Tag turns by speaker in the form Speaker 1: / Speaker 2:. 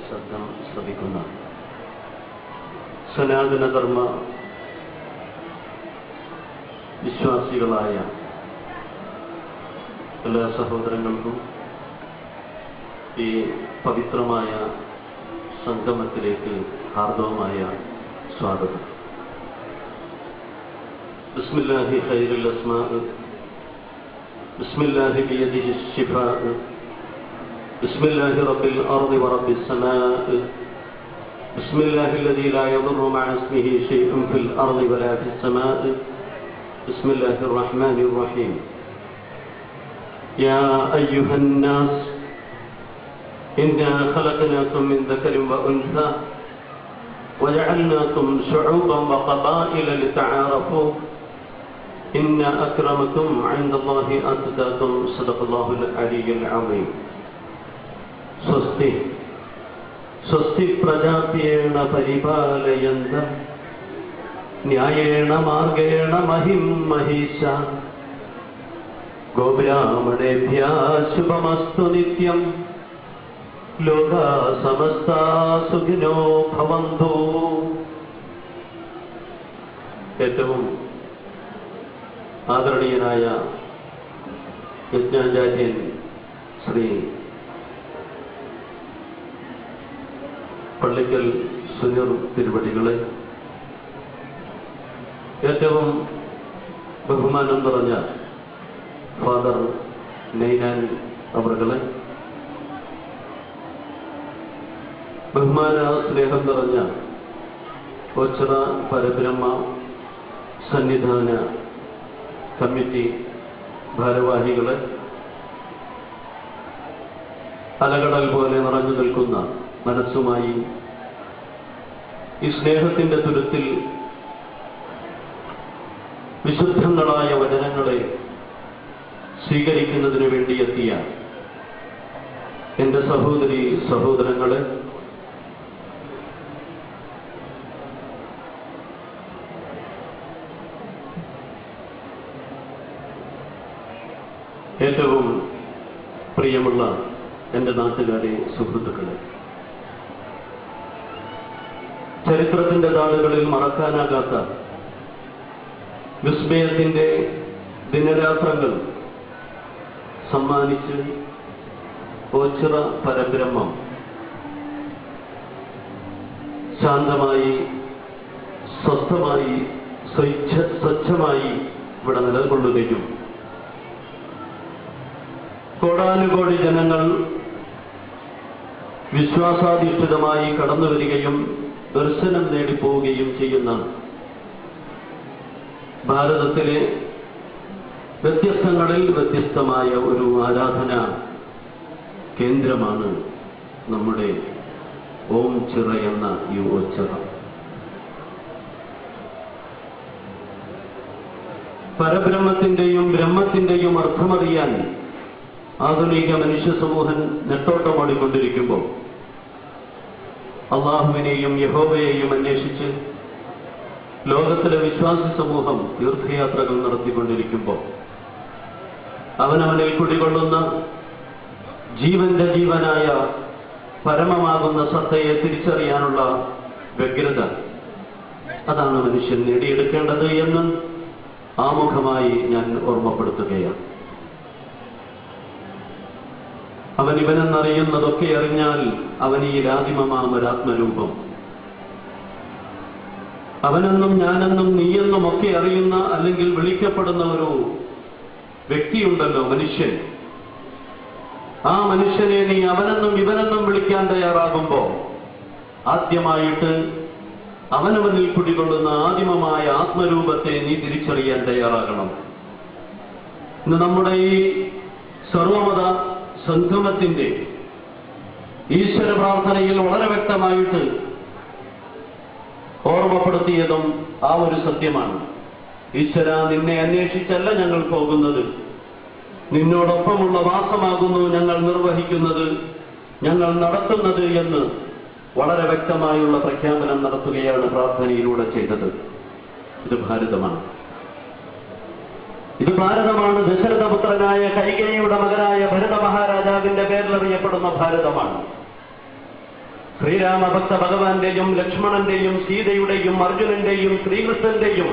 Speaker 1: ശബ്ദം ശ്രവിക്കുന്ന സനാതനധർമ്മ വിശ്വാസികളായ എല്ലാ സഹോദരങ്ങൾക്കും ഈ പവിത്രമായ സംഗമത്തിലേക്ക് ഹാർദവമായ സ്വാഗതം. ബിസ്മില്ലാഹി ഖൈറുൽ അസ്മാ, ബിസ്മില്ലാഹി ബിയദിഹി ശിഫാ, ബിസ്മില്ലാഹി റബ്ബിൽ അർദി വറബ്ബിസ് സമാ, ബിസ്മില്ലാഹി അല്ലദീ ലാ യദുറു മഅ ഇസ്മിഹി ശൈഉൻ ഫിൽ അർദി വലാ ഫിസ് സമാ, ബിസ്മില്ലാഹിർ റഹ്മാനിർ റഹീം. യാ അയ്യുഹൻ നാസ് ഇന്നാ ഖലഖനാകും മിൻ ദക്കരിൻ വഉൻസാ വജഅൽനാകും ശുഉബൻ വഖബാഇല ലിതആറഫൂ ഇന്ന അക്രമകും ഇൻദല്ലാഹി അത്ഖാകും. സദഖല്ലാഹുൽ അലിയ്യുൽ അസീം. സ്വസ്തി സ്വസ്തി പ്രജാപ്യേണ പരിപാലയന്ത ന്യായേണ മാർഗേണ മഹിം മഹീശ ഗോബ്രാഹ്മണേഭ്യഃ ശുഭമസ്തു നിത്യം ലോകാ സമസ്താ സുഖിനോ ഭവന്തു. ഏറ്റവും ആദരണീയനായ യജ്ഞാചാര്യൻ ശ്രീ പള്ളിക്കൽ സുനീർ തിരുവടികളെ, ഏറ്റവും ബഹുമാനം നിറഞ്ഞ ഫാദർ നൈനാൻ അവറുകളെ, ബഹുമാന സ്നേഹം നിറഞ്ഞ ഓച്ചിറ പരബ്രഹ്മ സന്നിധാന കമ്മിറ്റി ഭാരവാഹികളെ, അലകടൽ പോലെ നിറഞ്ഞു നിൽക്കുന്ന മനസ്സുമായി ഈ സ്നേഹത്തിന്റെ തുരുത്തിൽ വിശുദ്ധങ്ങളായ വചനങ്ങളെ സ്വീകരിക്കുന്നതിന് വേണ്ടി എത്തിയ എന്റെ സഹോദരി സഹോദരങ്ങളെ, ഏറ്റവും പ്രിയമുള്ള എൻ്റെ നാട്ടുകാരെ, സുഹൃത്തുക്കളെ, ചരിത്രത്തിന്റെ താളുകളിൽ മറക്കാനാകാത്ത വിസ്മയത്തിന്റെ ദിനരാത്രങ്ങൾ സമ്മാനിച്ച് ഓച്ചിറ പരബ്രഹ്മം ശാന്തമായി, സ്വസ്ഥമായി, സ്വച്ഛമായി ഇവിടെ നിലകൊള്ളുകയും കോടാനുകോടി ജനങ്ങൾ വിശ്വാസാധിഷ്ഠിതമായി കടന്നുവരികയും ദർശനം നേടിപ്പോവുകയും ചെയ്യുന്ന ഭാരതത്തിലെ വ്യത്യസ്തങ്ങളിൽ വ്യത്യസ്തമായ ഒരു ആരാധന കേന്ദ്രമാണ് നമ്മുടെ ഓം ചിറ എന്ന ഈ ഓച്ചിറ. പരബ്രഹ്മത്തിന്റെയും ബ്രഹ്മത്തിന്റെയും അർത്ഥമറിയാൻ ആധുനിക മനുഷ്യ സമൂഹം നെട്ടോട്ടമാടിക്കൊണ്ടിരിക്കുമ്പോൾ അള്ളാഹുവിനെയും യഹോവയെയും അന്വേഷിച്ച് ലോകത്തിലെ വിശ്വാസി സമൂഹം തീർത്ഥയാത്രകൾ നടത്തിക്കൊണ്ടിരിക്കുമ്പോൾ അവനവനിൽ കുടികൊള്ളുന്ന ജീവന്റെ ജീവനായ പരമമാകുന്ന സത്തയെ തിരിച്ചറിയാനുള്ള വ്യഗ്രത, അതാണ് മനുഷ്യൻ നേടിയെടുക്കേണ്ടത് എന്ന് ആമുഖമായി ഞാൻ ഓർമ്മപ്പെടുത്തുകയാണ്. അവൻ ഇവനെന്നറിയുന്നതൊക്കെ അറിഞ്ഞാൽ അവൻ ഈ ആദിമമാമൊരാത്മരൂപം, അവനെന്നും ഞാനെന്നും നീയെന്നും ഒക്കെ അറിയുന്ന അല്ലെങ്കിൽ വിളിക്കപ്പെടുന്ന ഒരു വ്യക്തിയുണ്ടല്ലോ, മനുഷ്യൻ. ആ മനുഷ്യനെ നീ അവനെന്നും ഇവനെന്നും വിളിക്കാൻ തയ്യാറാകുമ്പോൾ ആദ്യമായിട്ട് അവനവനിൽ കുടികൊള്ളുന്ന ആദിമമായ ആത്മരൂപത്തെ നീ തിരിച്ചറിയാൻ തയ്യാറാകണം. ഇന്ന് നമ്മുടെ ഈ സർവമത സംഗമത്തിന്റെ ഈശ്വര പ്രാർത്ഥനയിൽ വളരെ വ്യക്തമായിട്ട് ഓർമ്മപ്പെടുത്തിയതും ആ ഒരു സത്യമാണ്. ഈശ്വര, നിന്നെ അന്വേഷിച്ചല്ല ഞങ്ങൾ പോകുന്നത്, നിന്നോടൊപ്പമുള്ള വാസമാകുന്നു ഞങ്ങൾ നിർവഹിക്കുന്നത്, ഞങ്ങൾ നടത്തുന്നത് എന്ന് വളരെ വ്യക്തമായുള്ള പ്രഖ്യാപനം നടത്തുകയാണ് പ്രാർത്ഥനയിലൂടെ ചെയ്തത്. ഇത് ഭാരതമാണ്. ഇത് ഭാരതമാണ്. ദശരഥപുത്രനായ കൈകേയിയുടെ മകനായ ഭരത മഹാരാജാവിന്റെ പേരിലറിയപ്പെടുന്ന ഭാരതമാണ്. ശ്രീരാമഭക്ത ഭഗവാന്റെയും ലക്ഷ്മണന്റെയും സീതയുടെയും അർജുനന്റെയും ശ്രീകൃഷ്ണന്റെയും